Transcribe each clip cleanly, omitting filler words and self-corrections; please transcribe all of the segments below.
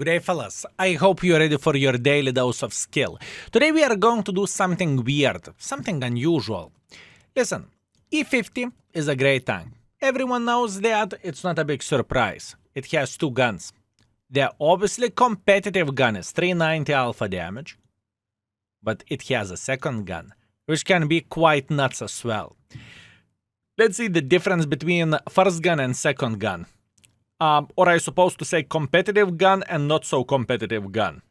Good day, fellas. I hope you're ready for your daily dose of skill. Today we are going to do something weird, something unusual. Listen, E50 is a great tank. Everyone knows that, it's not a big surprise. It has two guns. The obviously competitive gun is 390 alpha damage, but it has a second gun, which can be quite nuts as well. Let's see the difference between first gun and second gun. Or I supposed to say competitive gun and not so competitive gun.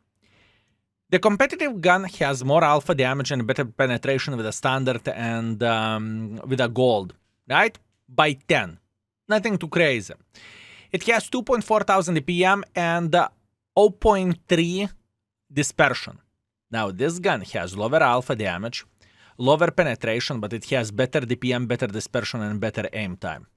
The competitive gun has more alpha damage and better penetration with a standard and with a gold, right? By 10. Nothing too crazy. It has 2.4 thousand DPM and 0.3 dispersion. Now this gun has lower alpha damage, lower penetration, but it has better DPM, better dispersion, and better aim time.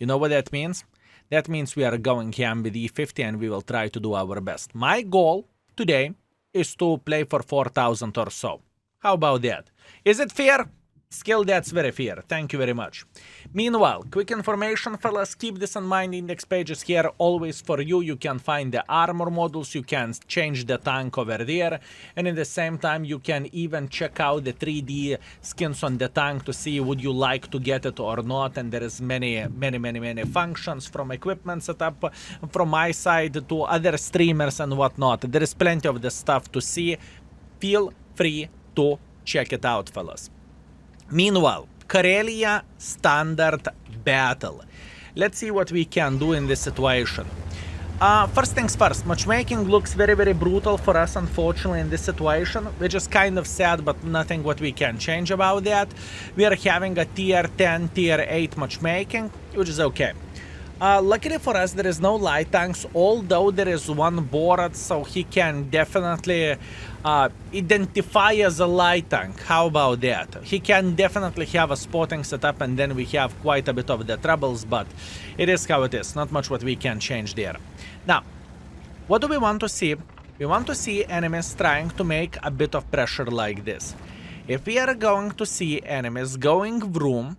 You know what that means? That means we are going ham with E50 and we will try to do our best. My goal today is to play for 4,000 or so. How about that? Is it fair? Skill, that's very fair. Thank you very much. Meanwhile, quick information, fellas. Keep this in mind. Index pages here always for you. You can find the armor models. You can change the tank over there. And at the same time, you can even check out the 3D skins on the tank to see would you like to get it or not. And there is many functions from equipment setup from my side to other streamers and whatnot. There is plenty of the stuff to see. Feel free to check it out, fellas. Meanwhile, Karelia standard battle. Let's see what we can do in this situation. First things first, matchmaking looks very brutal for us, unfortunately, in this situation, which is kind of sad, but nothing what we can change about that. We are having a tier 10, tier 8 matchmaking, which is okay. Luckily for us, there is no light tanks, although there is one board, so he can definitely identify as a light tank. How about that? He can definitely have a spotting setup, and then we have quite a bit of the troubles, but it is how it is. Not much what we can change there. Now, what do we want to see? We want to see enemies trying to make a bit of pressure like this. If we are going to see enemies going vroom,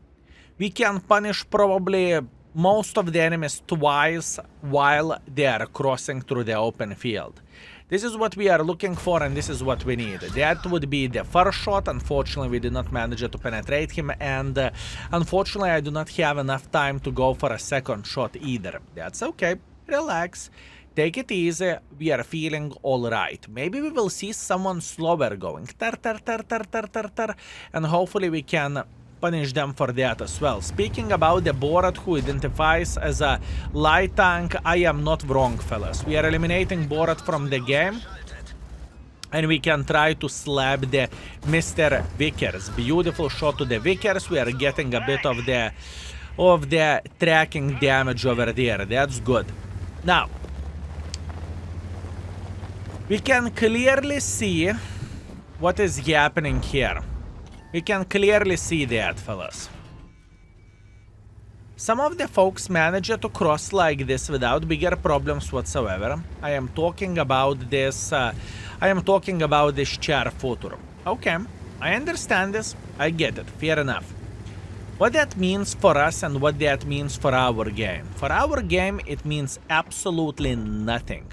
we can punish probably most of the enemies twice while they are crossing through the open field. This is what we are looking for, and this is what we need. That would be the first shot. Unfortunately, we did not manage to penetrate him, and unfortunately, I do not have enough time to go for a second shot either. That's okay. Relax. Take it easy. We are feeling all right. Maybe we will see someone slower going. And hopefully we can punish them for that as well. Speaking about the Borat who identifies as a light tank, I am not wrong, fellas. We are eliminating Borat from the game, and we can try to slap the Mr. Vickers. Beautiful shot to the Vickers. We are getting a bit of the tracking damage over there. That's good. Now, we can clearly see what is happening here. We can clearly see that, fellas. Some of the folks manage to cross like this without bigger problems whatsoever. I am talking about this chair footer. Okay, I understand this. I get it. Fair enough. What that means for us and what that means for our game. For our game, it means absolutely nothing.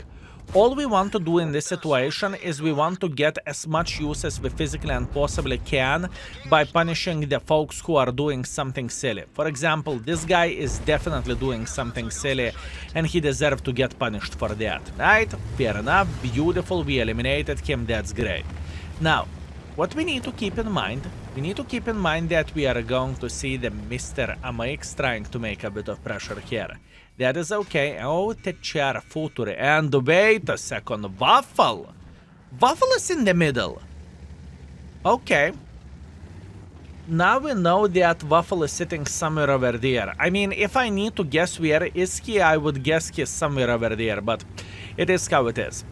All we want to do in this situation is we want to get as much use as we physically and possibly can by punishing the folks who are doing something silly. For example, this guy is definitely doing something silly and he deserves to get punished for that. Right? Fair enough. Beautiful. We eliminated him. That's great. Now, what we need to keep in mind, that we are going to see the Mr. AMX trying to make a bit of pressure here. That is okay. Oh, the chair future. And wait a second. Waffle. Waffle is in the middle. Okay. Now we know that Waffle is sitting somewhere over there. I mean, if I need to guess where is he, I would guess he's somewhere over there. But it is how it is.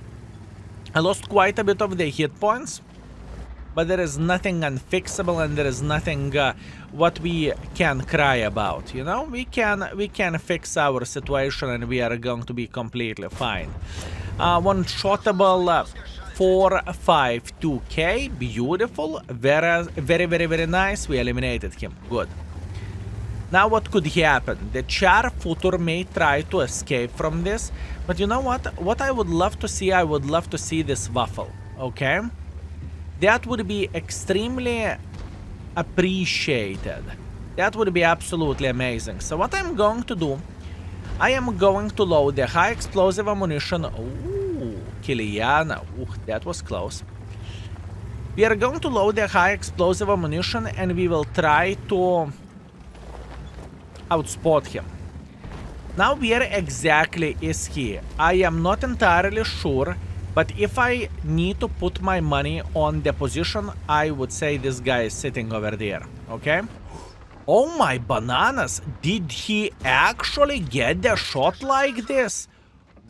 I lost quite a bit of the hit points, but there is nothing unfixable, and there is nothing what we can cry about. You know, we can fix our situation, and we are going to be completely fine. One shotable 452k, beautiful, very nice. We eliminated him. Good. Now what could happen? The char footer may try to escape from this, but you know what? What I would love to see, I would love to see this waffle, okay? That would be extremely appreciated. That would be absolutely amazing. So what I'm going to do, I am going to load the high explosive ammunition. Ooh, Kiliana. Ooh, that was close. We are going to load the high explosive ammunition and we will try to outspot him. Now where exactly is he? I am not entirely sure, but if I need to put my money on the position, I would say this guy is sitting over there, okay? Oh my bananas, did he actually get the shot like this?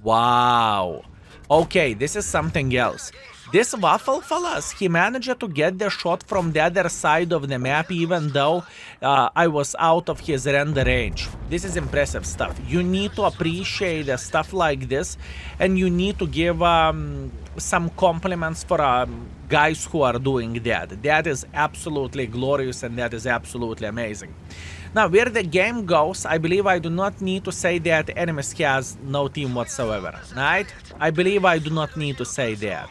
Wow. Okay, this is something else. This waffle fellas, he managed to get the shot from the other side of the map even though I was out of his render range. This is impressive stuff. You need to appreciate stuff like this and you need to give some compliments for guys who are doing that. That is absolutely glorious and that is absolutely amazing. Now, where the game goes, I believe I do not need to say that enemies has no team whatsoever, right? I believe I do not need to say that.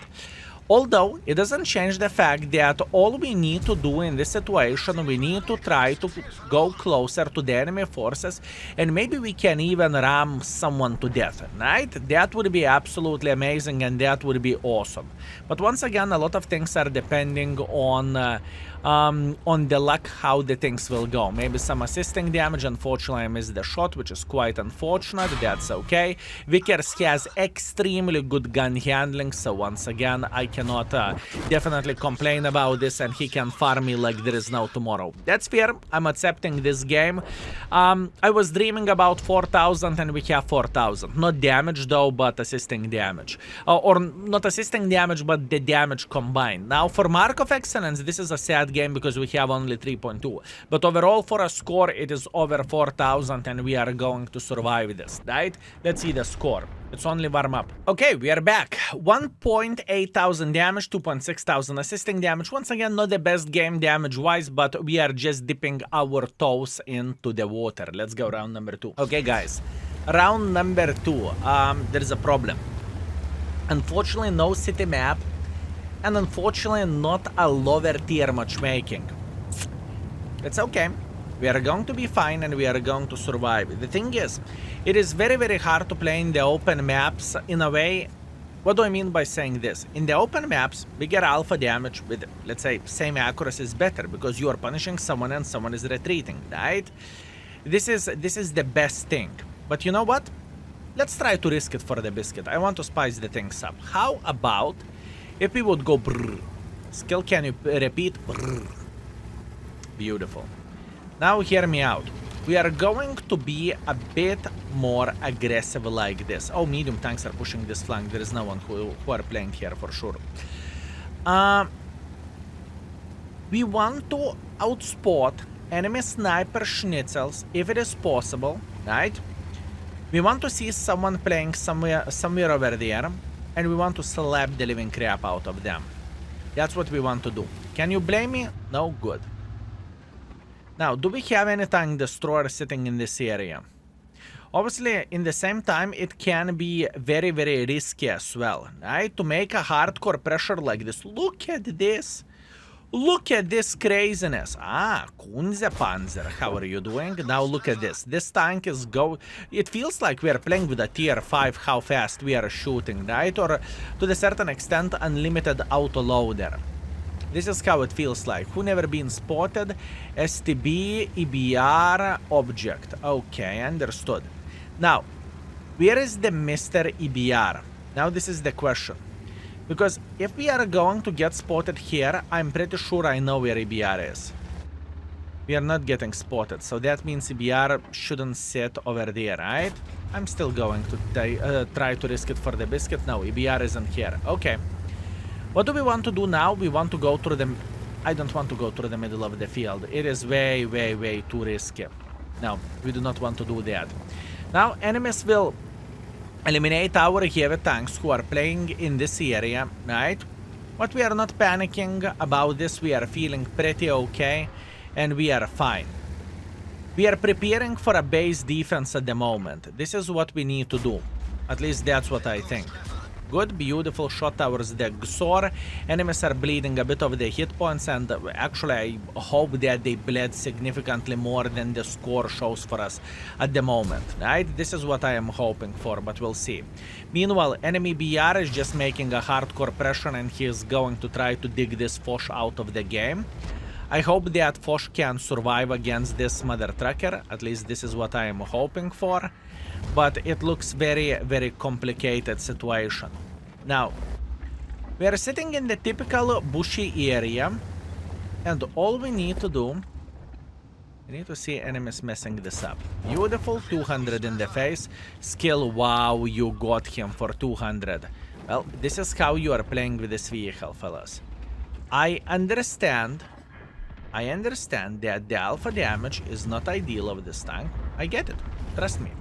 Although, it doesn't change the fact that all we need to do in this situation, we need to try to go closer to the enemy forces, and maybe we can even ram someone to death, right? That would be absolutely amazing, and that would be awesome. But once again, a lot of things are depending on the luck, how the things will go. Maybe some assisting damage. Unfortunately, I missed the shot, which is quite unfortunate. That's okay. Vickers has extremely good gun handling, so once again, I cannot definitely complain about this, and he can farm me like there is no tomorrow. That's fair. I'm accepting this game. I was dreaming about 4,000, and we have 4,000. Not damage, though, but assisting damage. Or not assisting damage, but the damage combined. Now, for Mark of Excellence, this is a sad game because we have only 3.2. But overall, for a score, it is over 4,000, and we are going to survive this, right? Let's see the score. It's only warm up. Okay, we are back. 1.8 thousand damage, 2.6 thousand assisting damage. Once again, not the best game damage-wise, but we are just dipping our toes into the water. Let's go round number 2. Okay, guys. Round number 2. There's a problem. Unfortunately, no city map. And unfortunately, not a lower tier matchmaking. It's okay. We are going to be fine and we are going to survive. The thing is, it is very, very hard to play in the open maps in a way. What do I mean by saying this? In the open maps, bigger alpha damage with, let's say, same accuracy is better because you are punishing someone and someone is retreating, right? This is the best thing. But you know what? Let's try to risk it for the biscuit. I want to spice the things up. How about if we would go brrr? Skill, can you repeat? Brrr. Beautiful. Now hear me out. We are going to be a bit more aggressive like this. Oh, medium tanks are pushing this flank. There is no one who are playing here for sure. We want to outspot enemy sniper schnitzels if it is possible, right? We want to see someone playing somewhere over there, and we want to slap the living crap out of them. That's what we want to do. Can you blame me? No? Good. Now, do we have any tank destroyer sitting in this area? Obviously, in the same time, it can be very, very risky as well, right? To make a hardcore pressure like this. Look at this. Look at this craziness. Ah, Kunze-Panzer, how are you doing? Now look at this. This tank is It feels like we are playing with a tier 5, how fast we are shooting, right? Or to the certain extent, unlimited autoloader. This is how it feels like. Who never been spotted? STB, EBR, object. Okay, understood. Now, where is the Mr. EBR? Now this is the question. Because if we are going to get spotted here, I'm pretty sure I know where EBR is. We are not getting spotted, so that means EBR shouldn't sit over there, right? I'm still going to try to risk it for the biscuit. No, EBR isn't here. Okay. What do we want to do now? We want to go through the... I don't want to go through the middle of the field. It is way, way, way too risky. No, we do not want to do that. Now, enemies will eliminate our heavy tanks who are playing in this area, right? But we are not panicking about this. We are feeling pretty okay, and we are fine. We are preparing for a base defense at the moment. This is what we need to do. At least that's what I think. Good, beautiful shot towards the Glacier. Enemies are bleeding a bit of the hit points, and actually I hope that they bled significantly more than the score shows for us at the moment, right? This is what I am hoping for, but we'll see. Meanwhile, enemy BR is just making a hardcore pressure, and he is going to try to dig this Foch out of the game. I hope that Foch can survive against this mother trucker. At least this is what I am hoping for. But it looks very, very complicated situation. Now, we are sitting in the typical bushy area, and all we need to do, we need to see enemies messing this up. Beautiful, 200 in the face. Skill, wow, you got him for 200. Well, this is how you are playing with this vehicle, fellas. I understand that the alpha damage is not ideal of this tank. I get it, trust me.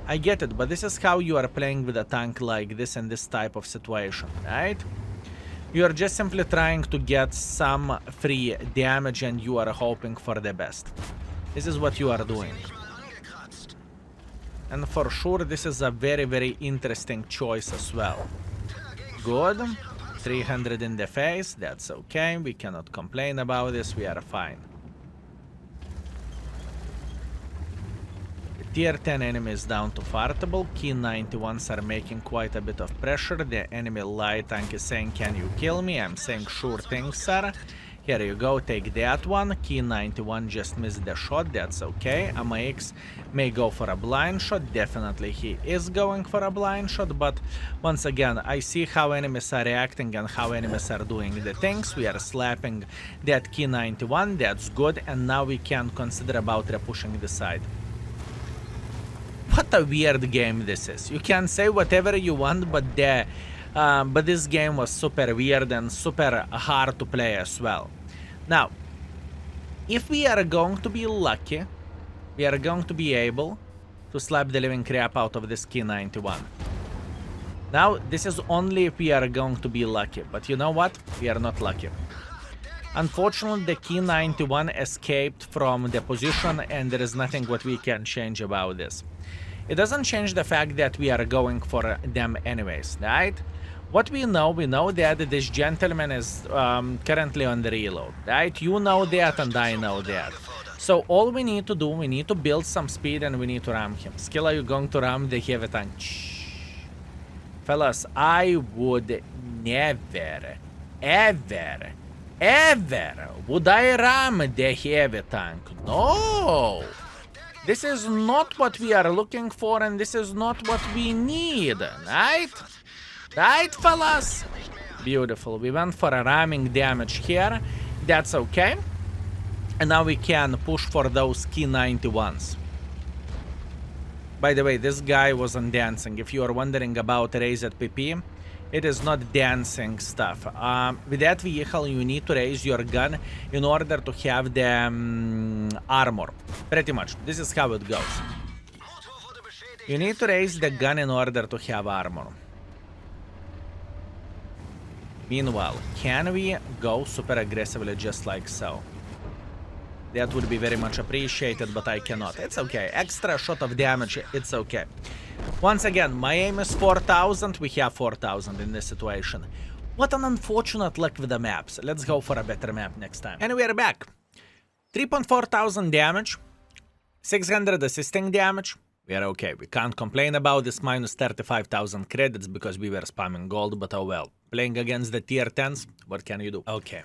I get it, but this is how you are playing with a tank like this in this type of situation, right? You are just simply trying to get some free damage and you are hoping for the best. This is what you are doing. And for sure, this is a very, very interesting choice as well. Good. 300 in the face, that's okay. We cannot complain about this, we are fine. Tier 10 enemy is down to fartable. Key 91s are making quite a bit of pressure. The enemy light tank is saying, can you kill me? I'm saying, sure thing, sir. Here you go, take that one. Key 91 just missed the shot, that's okay. AMX may go for a blind shot. Definitely he is going for a blind shot, but once again, I see how enemies are reacting and how enemies are doing the things. We are slapping that Key 91, that's good, and now we can consider about repushing the side. What a weird game this is. You can say whatever you want, but this game was super weird and super hard to play as well. Now, if we are going to be lucky, we are going to be able to slap the living crap out of this Key 91. Now, this is only if we are going to be lucky, but you know what? We are not lucky. Unfortunately, the Key 91 escaped from the position and there is nothing what we can change about this. It doesn't change the fact that we are going for them anyways, right? What we know that this gentleman is currently on the reload, right? You know that and I know that. So all we need to do, we need to build some speed and we need to ram him. Skill, are you going to ram the heavy tank? Shh. Fellas, I would never, ever would I ram the heavy tank. No! This is not what we are looking for and this is not what we need, right? Right, fellas? Beautiful. We went for a ramming damage here. That's okay. And now we can push for those Key 91s. By the way, this guy wasn't dancing. If you are wondering about raise at PP, it is not dancing stuff. With that vehicle, you need to raise your gun in order to have the armor. Pretty much. This is how it goes. You need to raise the gun in order to have armor. Meanwhile, can we go super aggressively just like so? That would be very much appreciated, but I cannot. It's okay. Extra shot of damage, it's okay. Once again, my aim is 4,000. We have 4,000 in this situation. What an unfortunate luck with the maps. Let's go for a better map next time. And we are back. 3,400 damage. 600 assisting damage. We are okay. We can't complain about this minus 35,000 credits because we were spamming gold, but oh well. Playing against the tier 10s, what can you do? Okay,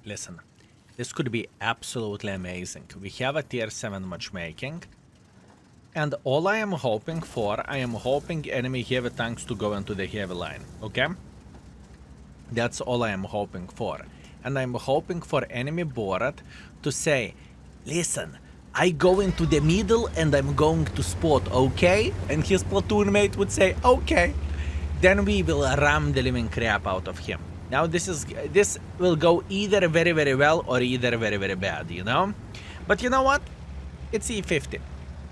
listen. This could be absolutely amazing. We have a tier 7 matchmaking. And all I am hoping for, I am hoping enemy heavy tanks to go into the heavy line, okay? That's all I am hoping for. And I'm hoping for enemy Borat to say, listen, I go into the middle and I'm going to spot, okay? And his platoon mate would say, okay. Then we will ram the living crap out of him. Now this will go either very, very well or either very, very bad, you know? But you know what? It's E50.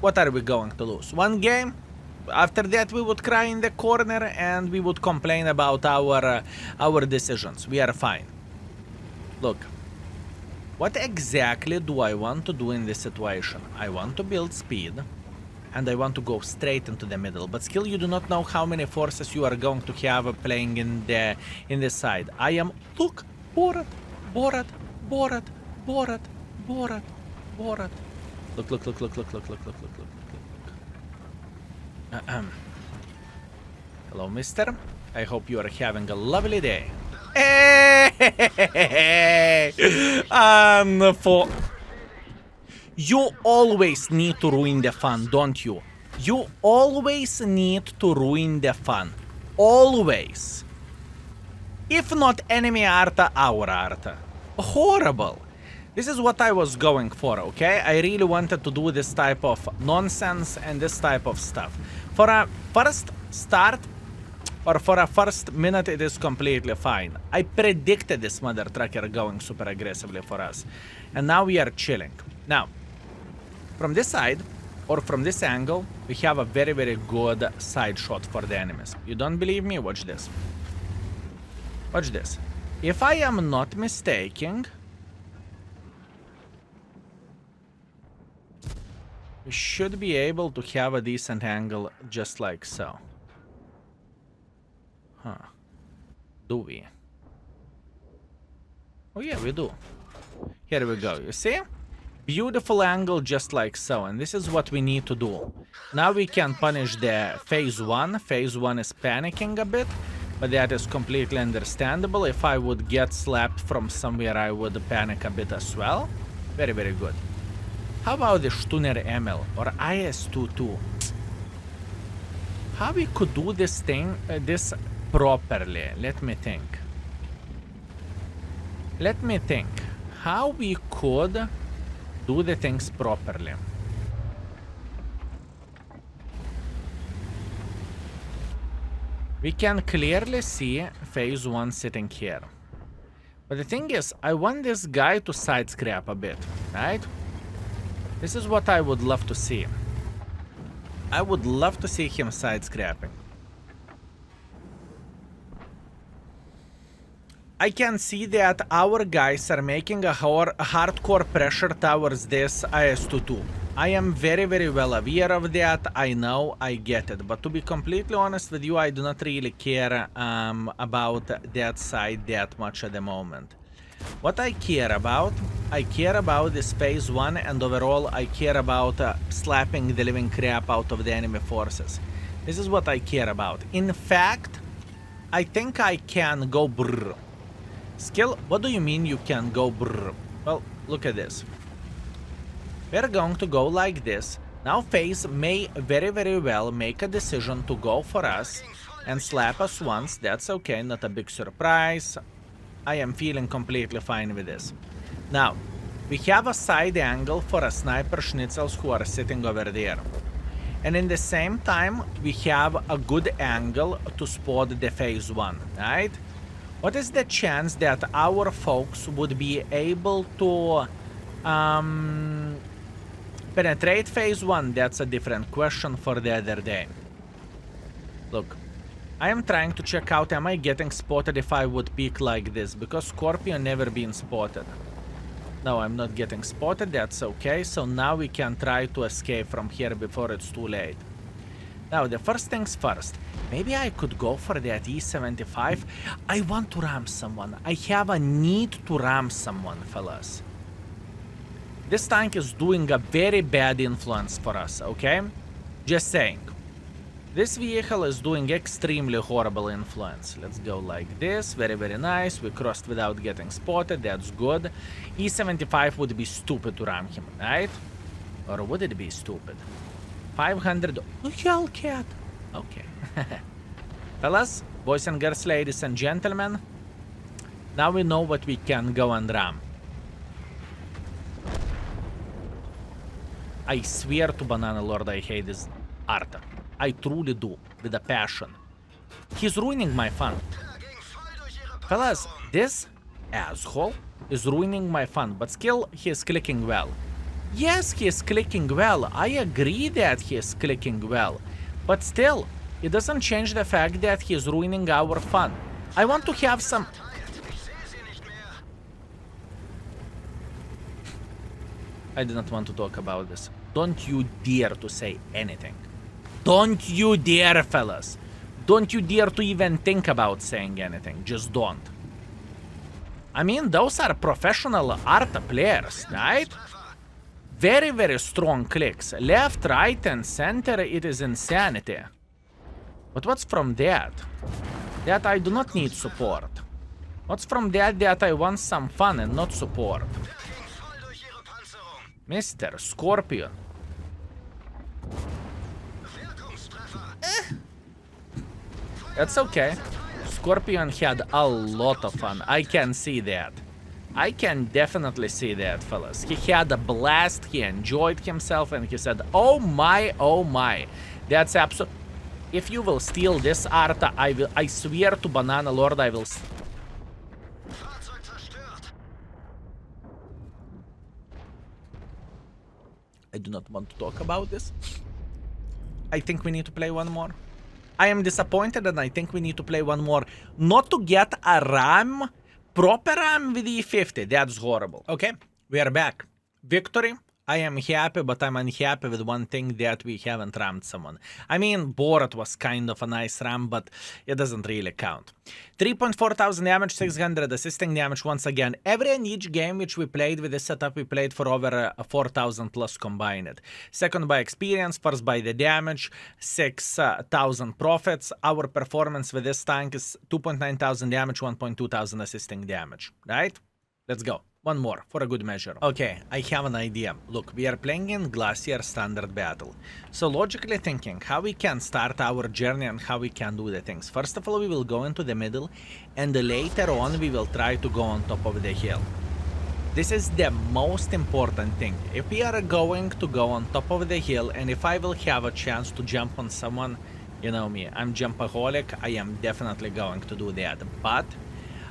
What are we going to lose? One game? After that we would cry in the corner and we would complain about our decisions. We are fine. Look. What exactly do I want to do in this situation? I want to build speed, and I want to go straight into the middle. But still, you do not know how many forces you are going to have playing in the side. I am... Look! Borat! Borat! Borat! Borat! Borat! Borat! Look, look, look, look, look, look, look, look, look, look, look. Hello, mister. I hope you are having a lovely day. Hey! You always need to ruin the fun, don't you? You always need to ruin the fun. Always. If not enemy art, our art. Horrible. This is what I was going for, okay? I really wanted to do this type of nonsense and this type of stuff. For a first start, or for a first minute, it is completely fine. I predicted this mother trucker going super aggressively for us. And now we are chilling. Now, from this side, or from this angle, we have a very, very good side shot for the enemies. You don't believe me? Watch this. Watch this. If I am not mistaken, we should be able to have a decent angle just like so. Huh. Do we? Oh yeah, we do. Here we go, you see? Beautiful angle just like so, and this is what we need to do. Now we can punish the phase 1. Phase 1 is panicking a bit, but that is completely understandable. If I would get slapped from somewhere, I would panic a bit as well. Very, very good. How about the Stunner ML or IS-22? How we could do this thing, this properly? Let me think. Let me think. How we could do the things properly? We can clearly see phase 1 sitting here. But the thing is, I want this guy to side scrap a bit, right? This is what I would love to see. I would love to see him side scrapping. I can see that our guys are making a hardcore pressure towards this IS-22. I am very, very well aware of that. I know, I get it. But to be completely honest with you, I do not really care about that side that much at the moment. What I care about this phase 1, and overall I care about slapping the living crap out of the enemy forces. This is what I care about. In fact, I think I can go brrr. Skill, what do you mean you can go brrr? Well, look at this. We're going to go like this. Now phase may very, very well make a decision to go for us and slap us once. That's okay, not a big surprise. I am feeling completely fine with this. Now, we have a side angle for a sniper schnitzels who are sitting over there. And in the same time, we have a good angle to spot the phase 1, right? What is the chance that our folks would be able to penetrate phase 1? That's a different question for the other day. Look. I am trying to check out, am I getting spotted if I would peek like this? Because Scorpio never been spotted. No, I'm not getting spotted, that's okay. So now we can try to escape from here before it's too late. Now, the first things first. Maybe I could go for that E75. I want to ram someone. I have a need to ram someone, fellas. This tank is doing a very bad influence for us, okay? Just saying. This vehicle is doing extremely horrible influence. Let's go like this. Very, very nice. We crossed without getting spotted. That's good. E75 would be stupid to ram him, right? Or would it be stupid? 500... Oh, Hellcat! Okay. Fellas, boys and girls, ladies and gentlemen. Now we know what we can go and ram. I swear to Banana Lord I hate this art. I truly do, with a passion. He's ruining my fun. Fellas, this asshole is ruining my fun, but still he is clicking well. Yes, he is clicking well. I agree that he is clicking well. But still, it doesn't change the fact that he is ruining our fun. I want to have some... I did not want to talk about this. Don't you dare to say anything. Don't you dare, fellas. Don't you dare to even think about saying anything. Just don't. I mean, those are professional art players, right? Very, very strong clicks. Left, right, and center, it is insanity. But what's from that? That I do not need support. What's from that I want some fun and not support? Mr. Scorpion. That's okay. Scorpion had a lot of fun. I can see that. I can definitely see that, fellas. He had a blast, he enjoyed himself, and he said, oh my, oh my. That's absolute. If you will steal this art, I swear to Banana Lord, I will... I do not want to talk about this. I think we need to play one more. I am disappointed and I think we need to play one more. Not to get a RAM, proper RAM with E50. That's horrible. Okay, we are back. Victory. I am happy, but I'm unhappy with one thing that we haven't rammed someone. I mean, Borat was kind of a nice ram, but it doesn't really count. 3.4 thousand damage, 600 assisting damage once again. Every and each game which we played with this setup, we played for over 4,000 plus combined. Second by experience, first by the damage, 6,000 profits. Our performance with this tank is 2.9 thousand damage, 1.2 thousand assisting damage, right? Let's go. One more, for a good measure. Okay, I have an idea. Look, we are playing in Glacier Standard Battle. So logically thinking how we can start our journey and how we can do the things. First of all, we will go into the middle, and later on we will try to go on top of the hill. This is the most important thing. If we are going to go on top of the hill, and if I will have a chance to jump on someone, you know me, I'm jumpaholic, I am definitely going to do that. But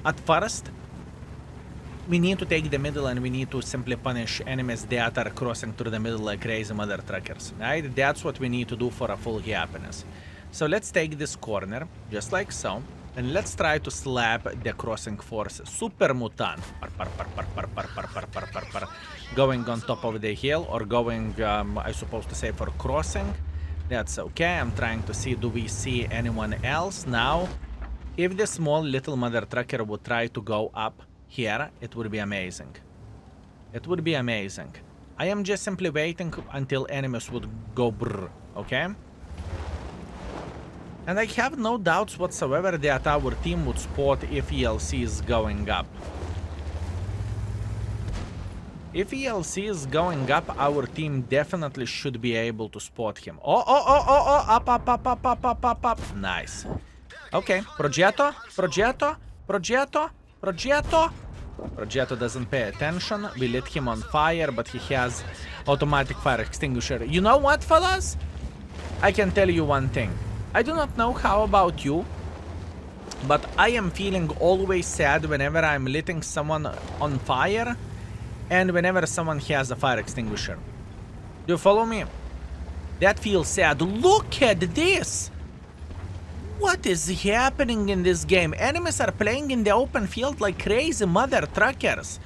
at first, we need to take the middle and we need to simply punish enemies that are crossing through the middle like crazy mother truckers, right? That's what we need to do for a full happiness. So let's take this corner, just like so, and let's try to slap the crossing forces. Super mutant. Going on top of the hill, or going, I suppose to say, for crossing. That's okay. I'm trying to see, do we see anyone else now? If the small little mother trucker would try to go up here, it would be amazing. It would be amazing. I am just simply waiting until enemies would go brrr, okay? And I have no doubts whatsoever that our team would spot if ELC is going up. If ELC is going up, our team definitely should be able to spot him. Oh, up. Nice. Okay, Progetto. Progetto doesn't pay attention. We lit him on fire, but he has automatic fire extinguisher. You know what, fellas? I can tell you one thing. I do not know how about you, but I am feeling always sad whenever I'm lighting someone on fire and whenever someone has a fire extinguisher. Do you follow me? That feels sad. Look at this! What is happening in this game? Enemies are playing in the open field like crazy mother truckers.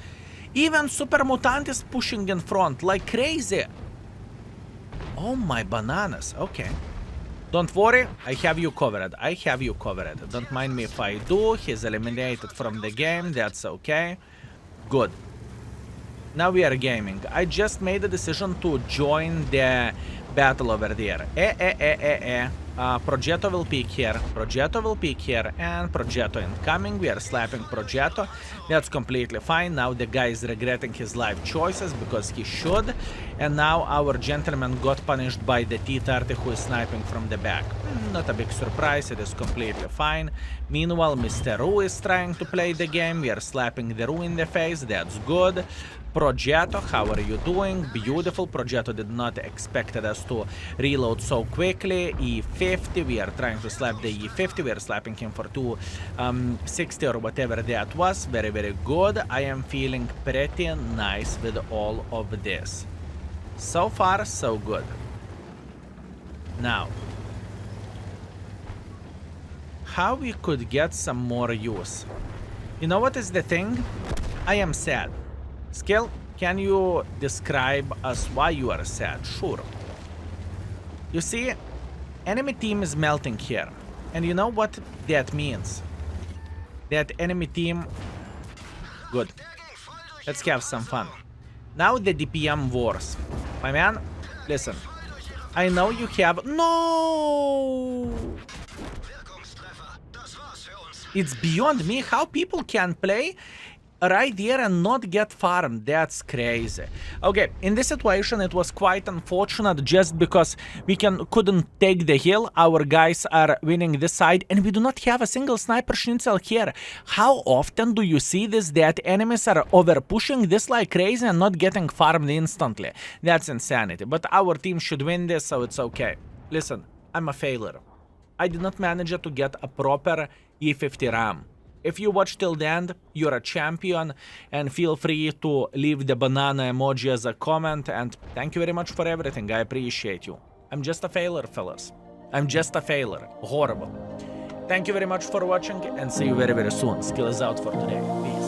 Even Super Mutant is pushing in front like crazy. Oh my bananas. Okay. Don't worry, I have you covered. I have you covered. Don't mind me if I do. He's eliminated from the game. That's okay. Good. Now we are gaming. I just made a decision to join the battle over there. Progetto will peek here, and Progetto incoming. We are slapping Progetto. That's completely fine. Now the guy is regretting his life choices because he should. And now our gentleman got punished by the T-30 who is sniping from the back. Not a big surprise, it is completely fine. Meanwhile, Mr. Ru is trying to play the game. We are slapping the Ru in the face. That's good. Progetto, how are you doing? Beautiful. Progetto did not expect us to reload so quickly. E50, we are trying to slap the E50. We are slapping him for 260 or whatever that was. Very, very good. I am feeling pretty nice with all of this. So far, so good. Now, how we could get some more use? You know what is the thing? I am sad. Skill, can you describe us why you are sad? Sure. You see, enemy team is melting here. And you know what that means? That enemy team... Good. Let's have some fun. Now the DPM wars. My man, listen. I know you have... No! It's beyond me how people can play right there and not get farmed. That's crazy. Okay, in this situation it was quite unfortunate just because we couldn't take the hill. Our guys are winning this side and we do not have a single sniper schnitzel here. How often do you see this, that enemies are over pushing this like crazy and not getting farmed instantly? That's insanity. But our team should win this, so it's okay. Listen, I'm a failure. I did not manage to get a proper E50 RAM. If you watch till the end, you're a champion, and feel free to leave the banana emoji as a comment, and thank you very much for everything, I appreciate you. I'm just a failure, fellas. I'm just a failure. Horrible. Thank you very much for watching, and see you very, very soon. Skill is out for today. Peace.